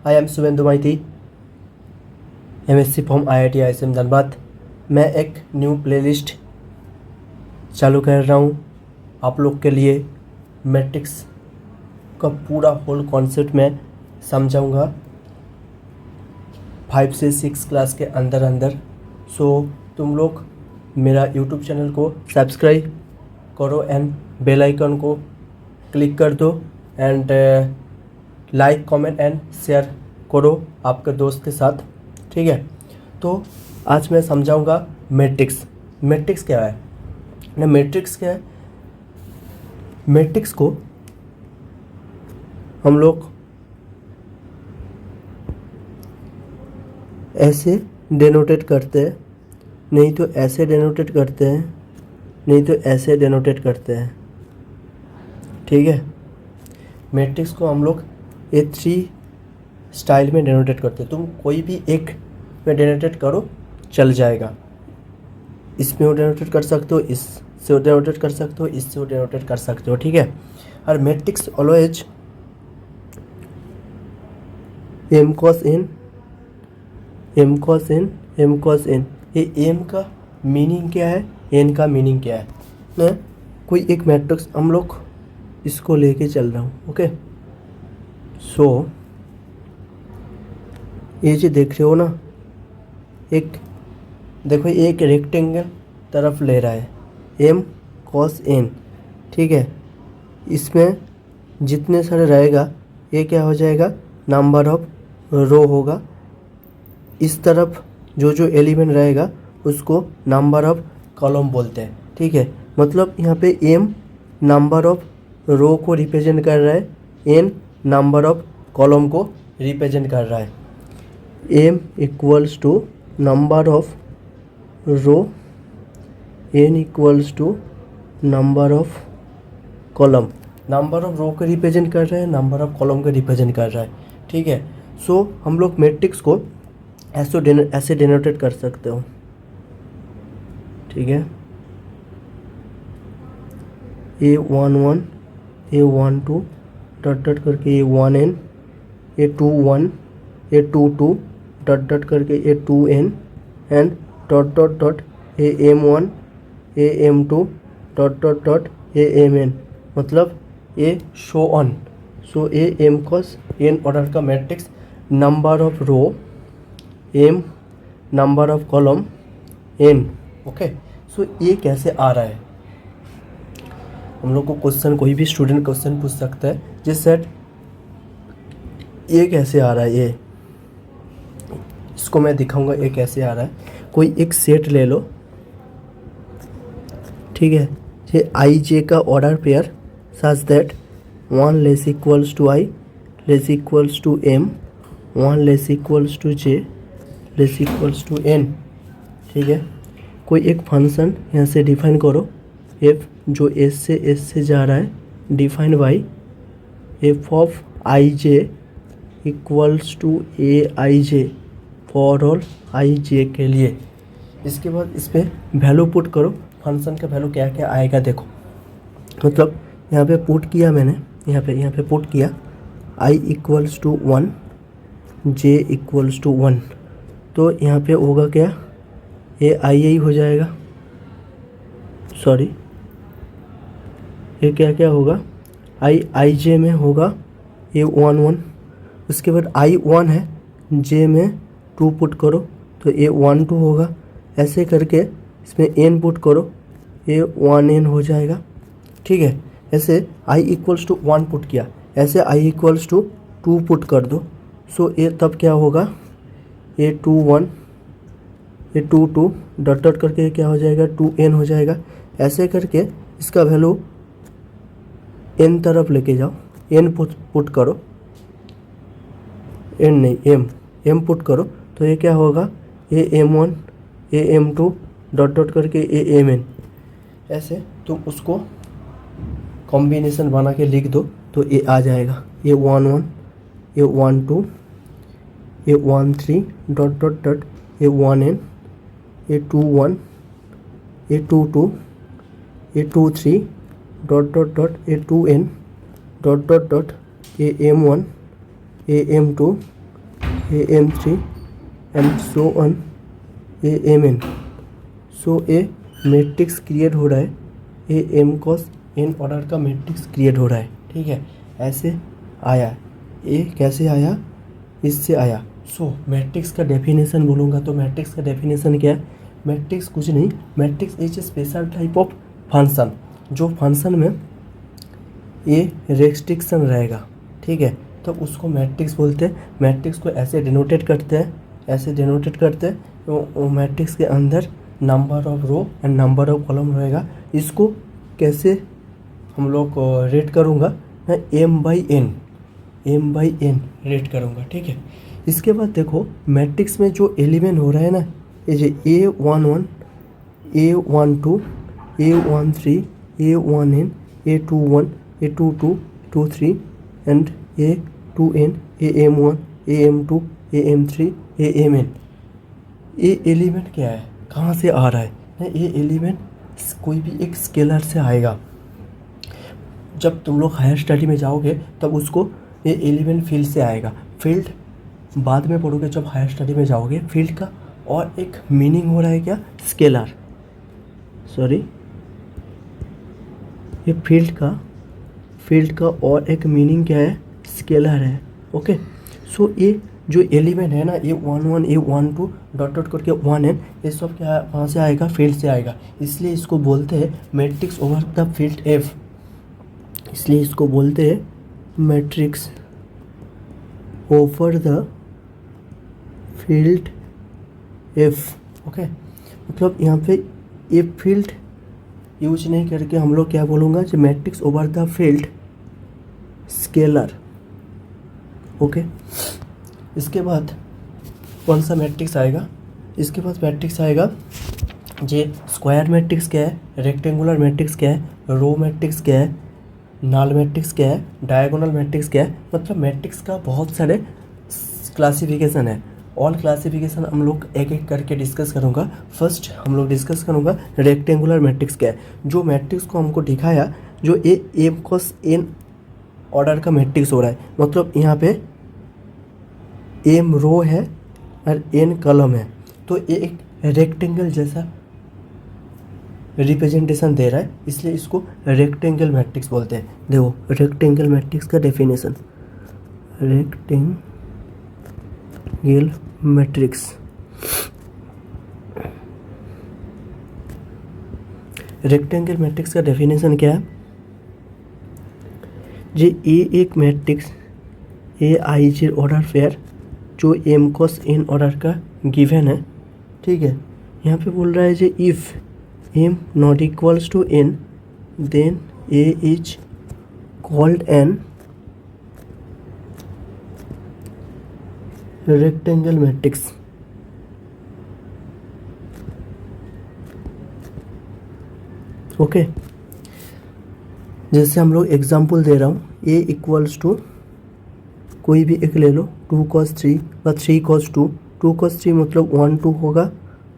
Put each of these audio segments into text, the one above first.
I am Shubhendu Maiti, MSc from IIT ISM Dhanbad. मैं एक new playlist चालू कर रहा हूँ आप लोग के लिए। मैट्रिक्स का पूरा होल कॉन्सेप्ट मैं समझाऊँगा 5 से 6 क्लास के अंदर अंदर। सो तुम लोग मेरा यूट्यूब चैनल को सब्सक्राइब करो एंड बेल आइकन को क्लिक कर दो and like comment and share करो आपके दोस्त के साथ, ठीक है। तो आज मैं समझाऊंगा मैट्रिक्स। मैट्रिक्स क्या है ना, मैट्रिक्स क्या है, मैट्रिक्स को हम लोग ऐसे डिनोटेट करते हैं, नहीं तो ऐसे डिनोटेट करते हैं, नहीं तो ऐसे डिनोटेट करते हैं, ठीक है। मैट्रिक्स को हम लोग ये 3 स्टाइल में डिनोटेट करते हैं। तुम कोई भी एक में डिनोटेट करो चल जाएगा। इसमें वो डिनोटेट कर सकते हो, इससे वो डिनोटेट कर सकते हो, इससे वो डिनोटेट कर सकते हो, ठीक है। और matrix always m cos n, m cos n, m cos n। ये m का मीनिंग क्या है, n का मीनिंग क्या है ना। कोई एक मैट्रिक्स हम लोग इसको लेके चल रहा हूँ, ओके। सो ये जो देख रहे हो ना, एक देखो एक रेक्टेंगल तरफ ले रहा है m cos n, ठीक है। इसमें जितने सारे रहेगा ये क्या हो जाएगा, नंबर ऑफ रो होगा। इस तरफ जो जो एलिमेंट रहेगा उसको नंबर ऑफ कॉलम बोलते हैं, ठीक है। मतलब यहाँ पे m नंबर ऑफ रो को रिप्रेजेंट कर रहा है, n नंबर ऑफ कॉलम को रिप्रेजेंट कर रहा है। m equals to number of row, n equals to number of column. Number of row को रिप्रेजेंट कर रहा है, नंबर ऑफ कॉलम को रिप्रेजेंट कर रहा है, ठीक है। सो हम लोग मैट्रिक्स को ऐसे डिनोटेट कर सकते हो, ठीक है। A11, A12 डॉट डॉट करके A1n, A21, A22 dot dot करके A2n and dot dot dot AM1, AM2 dot dot dot AMn, मतलब ए so on. So a m cos n order का matrix, number of row m, number of column n, okay. So ये कैसे आ रहा है, हम लोग को क्वेश्चन, कोई भी स्टूडेंट क्वेश्चन पूछ सकता है जिस सेट ये कैसे आ रहा है। ये इसको मैं दिखाऊंगा ये कैसे आ रहा है। कोई एक सेट ले लो, ठीक है। ये आई जे का order pair such that 1 less equals to i less equals to m, 1 less equals to j less equals to n, ठीक है। कोई एक फंक्शन यहाँ से डिफाइन करो, f जो s से जा रहा है, define by f of I J equals to A I J for all I J के लिए। इसके बाद इस पर वैल्यू पुट करो, फंक्शन का वैल्यू क्या क्या आएगा देखो। मतलब यहाँ पे पुट किया मैंने, यहाँ पे पुट किया i equals to 1, j equals to 1, तो यहाँ पे होगा क्या, ये आई हो जाएगा, सॉरी ये क्या क्या होगा, आई जे में होगा ये 1 1, उसके बाद i 1 है, j में 2 पुट करो तो ये 1 2 होगा। ऐसे करके इसमें n पुट करो, ये 1n हो जाएगा, ठीक है। ऐसे i इक्वल्स टू 1 पुट किया, ऐसे i इक्वल्स टू 2 पुट कर दो। सो ये तब क्या होगा, ये 2 1, ये 2 2 डॉट डॉट करके क्या हो जाएगा, 2n हो जाएगा। ऐसे करके इसका वैल्यू n तरफ लेके जाओ, n पुट करो, n नहीं m पुट करो, तो ये क्या होगा, ये m1, ये m2 डॉट डॉट करके ये mn। ऐसे तुम उसको कॉम्बिनेशन बना के लिख दो तो ये आ जाएगा, ये 1 1, ये 1 2, ये 1 3 डॉट डॉट डॉट, ये 1n, ये 2 1, ये 2 2, ये 2 3 डॉट डॉट डॉट, ये 2n डॉट डॉट डॉट, ये m1, ये m2 AM3 and so on AMN। So A matrix create हो रहा है, AM cos n ऑर्डर का मैट्रिक्स क्रिएट हो रहा है, ठीक है। ऐसे आया, ए कैसे आया, इससे आया। सो मैट्रिक्स का डेफिनेशन बोलूँगा तो मैट्रिक्स का डेफिनेशन क्या है? मैट्रिक्स कुछ नहीं, matrix is A special type of function, जो फंक्शन में ए रेस्ट्रिक्शन रहेगा, ठीक है, तो उसको मैट्रिक्स बोलते हैं। मैट्रिक्स को ऐसे डिनोटेट करते हैं, ऐसे डिनोटेट करते हैं, तो मैट्रिक्स के अंदर number of row and number of column रहेगा। इसको कैसे हम लोग रेट करूँगा, मैं m/n रेट करूँगा, ठीक है। इसके बाद देखो मैट्रिक्स में जो एलिमेंट हो रहा है ना, ये जो A11, A12, A13, A1n, A21, A22, A23 and A2n, AM1, AM2, AM3, AMN। ये एलिमेंट क्या है, कहाँ से आ रहा है? ये एलिमेंट कोई भी एक स्केलर से आएगा। जब तुम लोग हायर स्टडी में जाओगे तब उसको ये एलिमेंट फील्ड से आएगा। फील्ड बाद में पढ़ोगे जब हायर स्टडी में जाओगे। फील्ड का और एक मीनिंग हो रहा है क्या, स्केलर, सॉरी, ये फील्ड का और एक मीनिंग क्या है, स्केलर है, ओके। सो ये जो एलिमेंट है ना, A11, A12 डॉट डॉट करके 1n, ये सब क्या वहाँ से आएगा, फील्ड से आएगा। इसलिए इसको बोलते हैं matrix over the field F, इसलिए इसको बोलते हैं matrix over the field F, okay. मतलब यहाँ पे ये फील्ड यूज नहीं करके हम लोग क्या बोलूँगा, जो matrix over the field scalar, okay. इसके बाद कौन सा मैट्रिक्स आएगा, इसके बाद मैट्रिक्स आएगा जे स्क्वायर मैट्रिक्स क्या है, रेक्टेंगुलर मैट्रिक्स क्या है, रो मैट्रिक्स क्या है, नल मैट्रिक्स क्या है, डायगोनल मैट्रिक्स क्या है। मतलब मैट्रिक्स का बहुत सारे क्लासिफिकेशन है। ऑल क्लासिफिकेशन हम लोग एक एक करके डिस्कस करूँगा। फर्स्ट हम लोग डिस्कस करूँगा रेक्टेंगुलर मैट्रिक्स क्या है। जो मैट्रिक्स को हमको दिखाया, जो M cos n ऑर्डर का मैट्रिक्स हो रहा है, मतलब यहाँ पे M रो है और n कॉलम है, तो ये एक रेक्टेंगल जैसा रिप्रेजेंटेशन दे रहा है, इसलिए इसको रेक्टेंगल मैट्रिक्स बोलते हैं। देखो रेक्टेंगल मैट्रिक्स का definition, rectangle matrix, rectangle matrix का डेफिनेशन क्या है, जे ए एक मैट्रिक्स AIJ ऑर्डर फेयर जो M cos n ऑर्डर का गिवन है, ठीक है। यहाँ पे बोल रहा है जे if M not equals to n then A is called an rectangle matrix, okay. जैसे हम लोग एग्जांपल दे रहा हूँ, A इक्वल्स टू कोई भी एक ले लो, 2 cos 3 या 3 cos 2, 2 cos 3 मतलब 1 2 होगा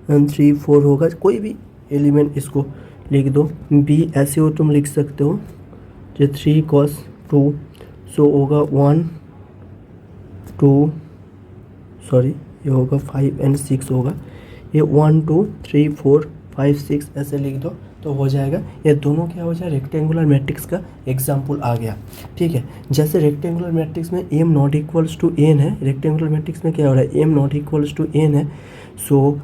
एंड 3 4 होगा, कोई भी एलिमेंट इसको लिख दो। B ऐसे हो तुम लिख सकते हो, जो 3 cos 2 सो होगा 1 2, सॉरी ये होगा 5 एंड 6 होगा, ये 1 2 3 4 5 6 ऐसे लिख दो तो हो जाएगा। ये दोनों क्या हो जाए, रेक्टेंगुलर मैट्रिक्स का एग्जाम्पल आ गया, ठीक है। जैसे रेक्टेंगुलर मैट्रिक्स में M not equals to n है, रेक्टेंगुलर मैट्रिक्स में क्या हो रहा है, M not equals to n है। सो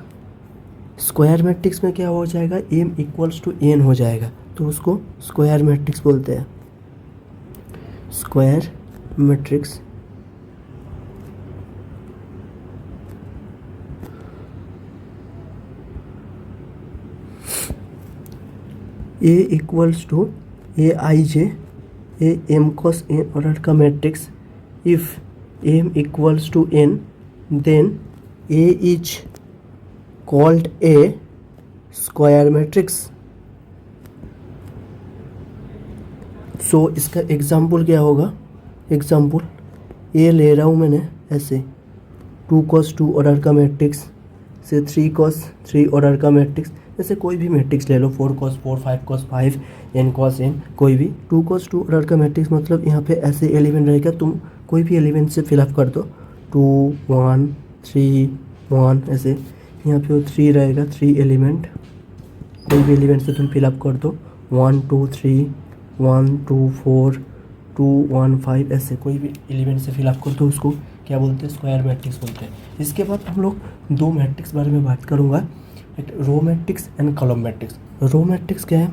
स्क्वायर मैट्रिक्स में क्या हो जाएगा, M इक्वल्स टू n हो जाएगा, तो उसको स्क्वायर मैट्रिक्स बोलते हैं, square matrix. A equals to AIJ, M cos n order का matrix. If M equals to n then A is called a square matrix. So इसका एग्जाम्पल क्या होगा, एग्जाम्पल ए ले रहा हूँ मैंने ऐसे 2 cos 2 ऑर्डर का मैट्रिक्स से 3 cos 3 ऑर्डर का मैट्रिक्स, जैसे कोई भी मैट्रिक्स ले लो, 4 cos 4 5 cos 5 n cos n, कोई भी 2 cos 2 ऑर्डर का मैट्रिक्स। मतलब यहाँ पे ऐसे एलिमेंट रहेगा, तुम कोई भी एलिमेंट से फिलअप कर दो 2 1 3 1 ऐसे। यहाँ पे वो 3 रहेगा, 3 एलिमेंट, कोई भी एलिमेंट से तुम फिलअप कर दो। 1 2 3 1 2 4 2 1 5 ऐसे कोई भी एलिमेंट से फिलअप कर दो, उसको क्या बोलते हैं, स्क्वायर मैट्रिक्स बोलते हैं। इसके बाद हम लोग दो मैट्रिक्स बारे में बात करूँगा, एक row matrix and column matrix. Row matrix क्या है?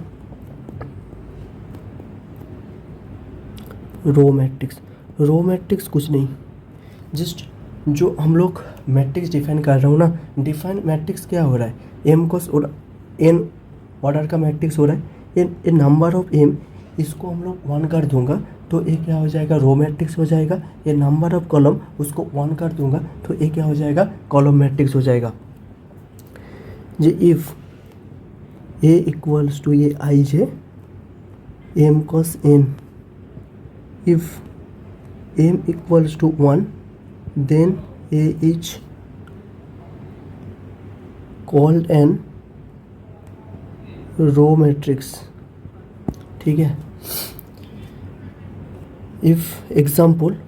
रो मैट्रिक्स कुछ नहीं, जस्ट जो हम लोग मैट्रिक्स डिफाइन कर रहा हूँ ना, डिफाइन मैट्रिक्स क्या हो रहा है, एम को एन ऑर्डर का मैट्रिक्स हो रहा है, ए नंबर ऑफ एम, इसको हम लोग 1 कर दूंगा तो ये क्या हो जाएगा, रो मैट्रिक्स हो जाएगा। ये नंबर ऑफ कॉलम, उसको 1 कर दूंगा तो ये क्या हो जाएगा, कॉलम मैट्रिक्स हो जाएगा। J if A equals to A I J M cross N, if m equals to 1 then a is called an row matrix, ठीक है। if example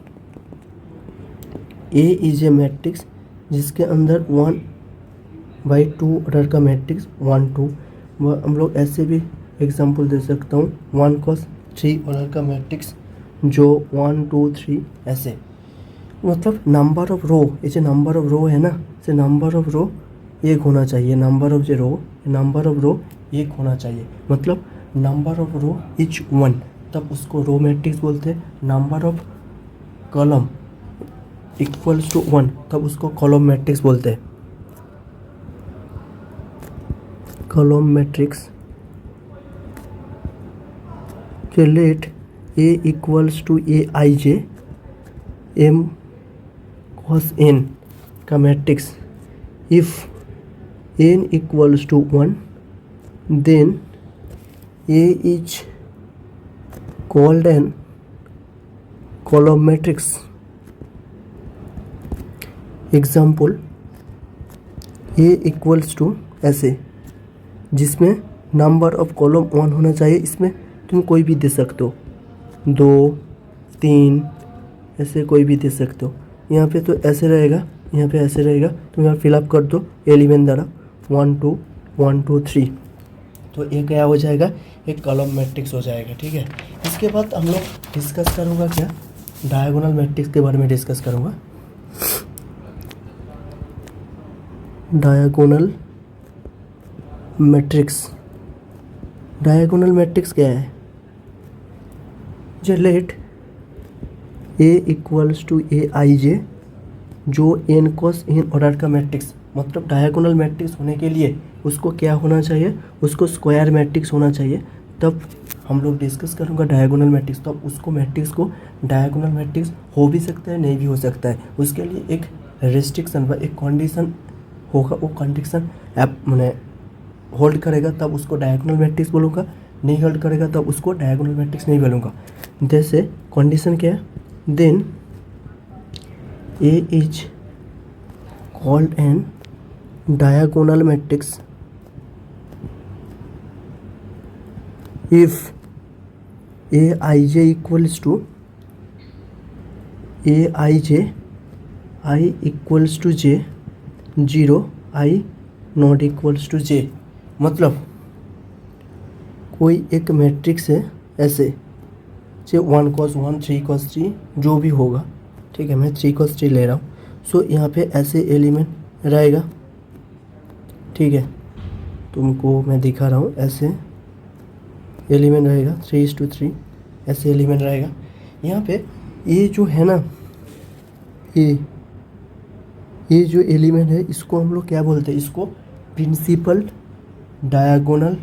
a is a matrix जिसके अंदर 1/2 ऑर्डर का matrix 1 2, हम लोग ऐसे भी एग्जांपल दे सकता हूँ, 1 cos 3 ऑर्डर का मैट्रिक्स जो 1 2 3 ऐसे, मतलब नंबर ऑफ रो, ये जो नंबर ऑफ रो है ना, से नंबर ऑफ रो एक होना चाहिए, नंबर ऑफ जो रो एक होना चाहिए, मतलब नंबर ऑफ रो इच 1, तब उसको रो मैट्रिक्स बोलते हैं। Number of column equals to 1, तब उसको कॉलम मैट्रिक्स बोलते हैं। कॉलम मैट्रिक्स के let A equals to A I J M cross N का matrix, if N equals to 1 then A is called an column matrix. Example A equals to ऐसे, जिसमें number of column 1 होना चाहिए, इसमें तुम कोई भी दे सकते हो, 2 3 ऐसे कोई भी दे सकते हो। यहाँ पे तो ऐसे रहेगा, यहाँ पे ऐसे रहेगा, तुम यहाँ फिलअप कर दो एलिमेंट द्वारा 1 2 1 2 3, तो ये क्या हो जाएगा, एक कॉलम मैट्रिक्स हो जाएगा, ठीक है। इसके बाद हम लोग डिस्कस करूँगा क्या, डायगोनल मैट्रिक्स के बारे में डिस्कस करूँगा। डायगोनल मैट्रिक्स क्या है, जो let A equals to A I J जो एन कॉस एन ऑर्डर का मैट्रिक्स, मतलब डायगोनल मैट्रिक्स होने के लिए उसको क्या होना चाहिए, उसको स्क्वायर मैट्रिक्स होना चाहिए, तब हम लोग डिस्कस करूँगा डायगोनल मैट्रिक्स। तब उसको मैट्रिक्स को डायगोनल मैट्रिक्स हो भी सकता है, नहीं भी हो सकता है, उसके लिए एक रेस्ट्रिक्शन व एक कंडीशन होगा, वो कंडीशन मैंने होल्ड करेगा तब उसको डायगोनल मैट्रिक्स बोलूँगा, नहीं होल्ड करेगा तब उसको डायगोनल मैट्रिक्स नहीं बोलूँगा। जैसे कंडीशन क्या है, then A is called an diagonal matrix if A I J equals to A I J I equals to J 0 I not equals to J, मतलब कोई एक मैट्रिक्स है ऐसे, जो 1 cos 1 3 cos 3 जो भी होगा, ठीक है, मैं 3 cos 3 ले रहा हूँ। सो यहाँ पे ऐसे एलिमेंट रहेगा, ठीक है, तुमको मैं दिखा रहा हूँ, ऐसे एलिमेंट रहेगा 3:3, ऐसे एलिमेंट रहेगा। यहाँ पे ये जो है ना, ये जो एलिमेंट है इसको हम लोग क्या बोलते हैं, इसको प्रिंसिपल डायगोनल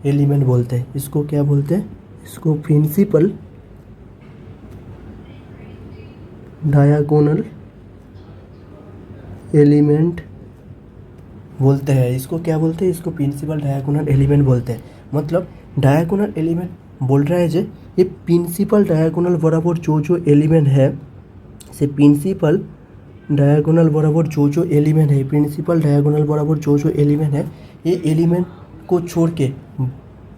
एलिमेंट बोलते हैं। इसको क्या बोलते हैं, इसको प्रिंसिपल डायगोनल एलिमेंट बोलते हैं। इसको क्या बोलते हैं, इसको प्रिंसिपल डायगोनल एलिमेंट बोलते हैं। मतलब डायगोनल एलिमेंट बोल रहा है जे ये प्रिंसिपल डायगोनल बराबर जो एलिमेंट है, से प्रिंसिपल डायगोनल बराबर जो एलिमेंट है, प्रिंसिपल डायगोनल बराबर जो एलिमेंट है, ये एलिमेंट को छोड़ के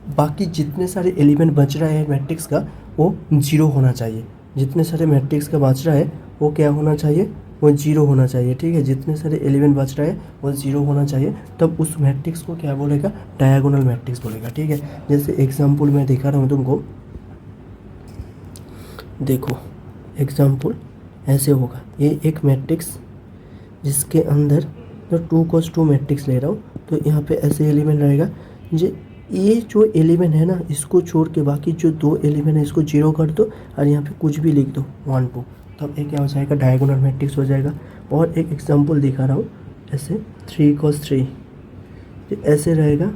बाकी जितने सारे एलिमेंट बच रहे हैं मैट्रिक्स का, वो 0 होना चाहिए। जितने सारे मैट्रिक्स का बच रहा है वो क्या होना चाहिए, वो जीरो होना चाहिए, ठीक है। जितने सारे एलिमेंट बच रहे हैं वो जीरो होना चाहिए, तब उस मैट्रिक्स को क्या बोलेगा, डायगोनल मैट्रिक्स बोलेगा, ठीक है। जैसे एग्जाम्पल मैं दिखा रहा हूँ तुमको, देखो एग्जाम्पल ऐसे होगा। ये एक मैट्रिक्स जिसके अंदर तो 2 × 2 मैट्रिक्स ले रहा हूँ, तो यहाँ पे ऐसे एलिमेंट रहेगा। ये जो एलिमेंट है ना, इसको छोड़ के बाकी जो 2 एलिमेंट है इसको जीरो कर दो और यहाँ पे कुछ भी लिख दो 1 2, तब ये क्या हो जाएगा, डायगोनल मैट्रिक्स हो जाएगा। और एक एग्जांपल दिखा रहा हूँ, ऐसे 3 × 3 तो ऐसे रहेगा।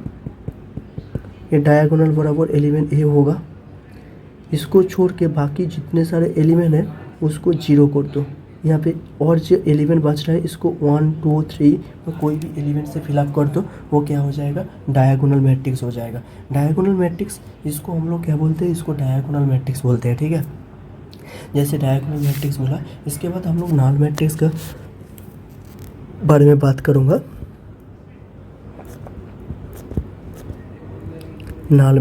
ये डायगोनल बराबर एलिमेंट ए होगा, इसको छोड़ के बाकी जितने सारे एलिमेंट हैं उसको जीरो कर दो। यहाँ पे और जो एलिमेंट बच रहा है इसको 1 2 3 और कोई भी एलिमेंट से फिलअप कर दो, वो क्या हो जाएगा, डायगोनल मैट्रिक्स हो जाएगा। डायगोनल मैट्रिक्स, इसको हम लोग क्या बोलते हैं, इसको डायगोनल मैट्रिक्स बोलते हैं, ठीक है। जैसे डायगोनल मैट्रिक्स बोला, इसके बाद हम लोग नल मैट्रिक्स का बारे में बात करूँगा। नल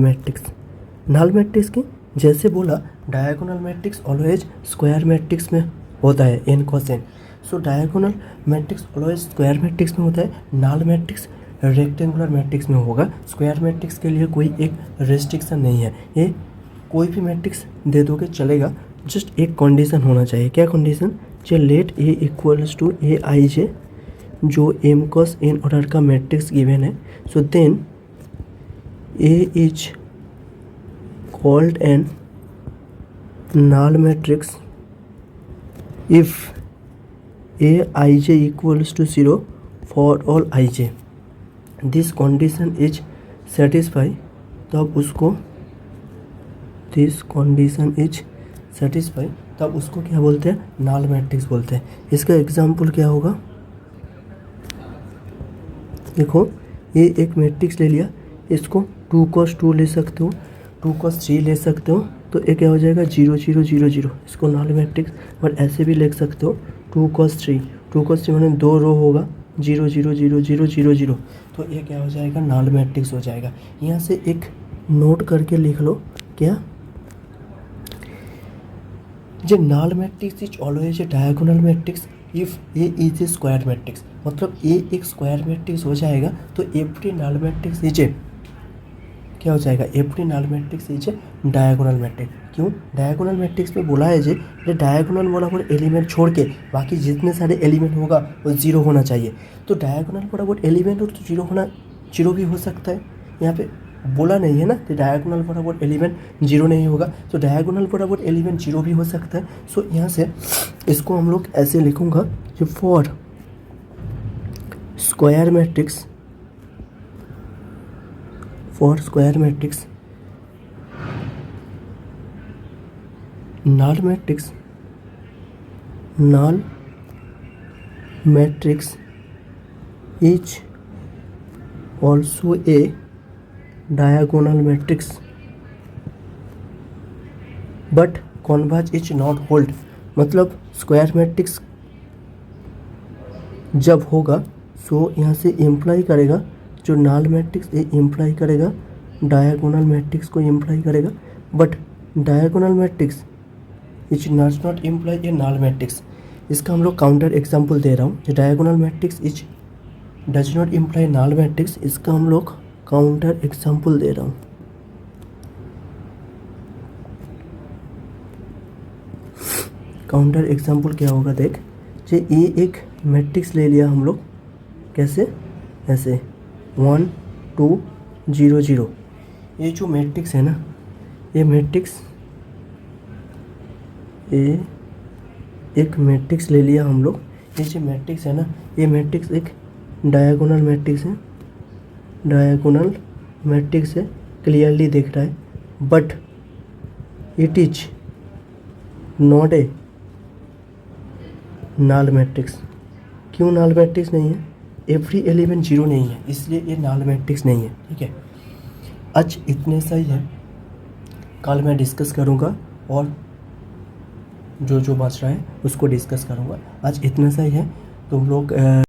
मैट्रिक्स की जैसे बोला, diagonal matrix always square matrix में होता है, n × n। So diagonal matrix always square matrix में होता है, नल मैट्रिक्स रेक्टेंगुलर मैट्रिक्स में होगा। स्क्वायर मैट्रिक्स के लिए कोई एक रेस्ट्रिक्शन नहीं है, ये कोई भी मैट्रिक्स दे दोगे चलेगा, जस्ट एक कंडीशन होना चाहिए। क्या कंडीशन, जो let A equals to A I J, जो m × n ऑर्डर का मैट्रिक्स गिवन है, so then A is called an null matrix if aij equals to 0 for all ij। this condition is satisfied, तब उसको this condition is satisfied तब उसको क्या बोलते हैं, नल मैट्रिक्स बोलते हैं। इसका एग्जाम्पल क्या होगा, देखो ये एक मैट्रिक्स ले लिया, इसको 2 × 2 ले सकते हो, 2 × 3 ले सकते हो, तो ये क्या हो जाएगा 0 0 0 0, इसको नल मैट्रिक्स। और ऐसे भी लिख सकते हो 2 × 3, 2 × 3 मैंने 2 रो होगा, 0 0 0 0 0 0, तो ये क्या हो जाएगा, नल मैट्रिक्स हो जाएगा। यहाँ से एक नोट करके लिख लो, क्या, जो null matrix is always a diagonal matrix if A is a square matrix. मतलब ए एक स्क्वायर मैट्रिक्स हो जाएगा तो every null matrix is a क्या हो जाएगा, every null matrix is a diagonal matrix. क्यों, डायगोनल मैट्रिक्स में बोला है जे डायगोनल बराबर एलिमेंट छोड़ के बाकी जितने सारे एलिमेंट होगा वो जीरो होना चाहिए। तो डायगोनल बराबर एलिमेंट और तो जीरो भी हो सकता है, यहाँ पे बोला नहीं है ना कि डायगोनल बराबर एलिमेंट जीरो नहीं होगा, तो डायगोनल बराबर एलिमेंट जीरो भी हो सकता है। सो यहाँ से इसको हम लोग ऐसे लिखूँगा कि for square matrix, for square matrix null matrix is also a diagonal matrix but converge is not hold। मतलब स्क्वायर मैट्रिक्स जब होगा सो यहाँ से इम्प्लाई करेगा, जो नल मैट्रिक्स ये इम्प्लाई करेगा डायगोनल मैट्रिक्स को इम्प्लाई करेगा, but diagonal matrix is not imply a null matrix. इसका हम लोग काउंटर एग्जांपल दे रहा हूँ, जो diagonal matrix is does not imply null matrix, इसका हम लोग काउंटर एग्जांपल दे रहा हूँ। काउंटर एग्जांपल क्या होगा, देख, जो ये एक मैट्रिक्स ले लिया हम लोग, कैसे, ऐसे 1 2 0 0। ये जो मैट्रिक्स है ना, ये मैट्रिक्स, ये एक मैट्रिक्स ले लिया हम लोग। ये जो मैट्रिक्स है ना, ये मैट्रिक्स एक डायगोनल मैट्रिक्स है, डायगोनल मैट्रिक्स है, क्लियरली दिख रहा है, but it is not a null matrix. क्यों नल मैट्रिक्स नहीं है, एवरी एलिमेंट जीरो नहीं है, इसलिए ये नल मैट्रिक्स नहीं है, ठीक है। आज इतने सही है, कल मैं डिस्कस करूँगा और जो बच रहा है उसको डिस्कस करूँगा। आज इतना सही है, तुम लोग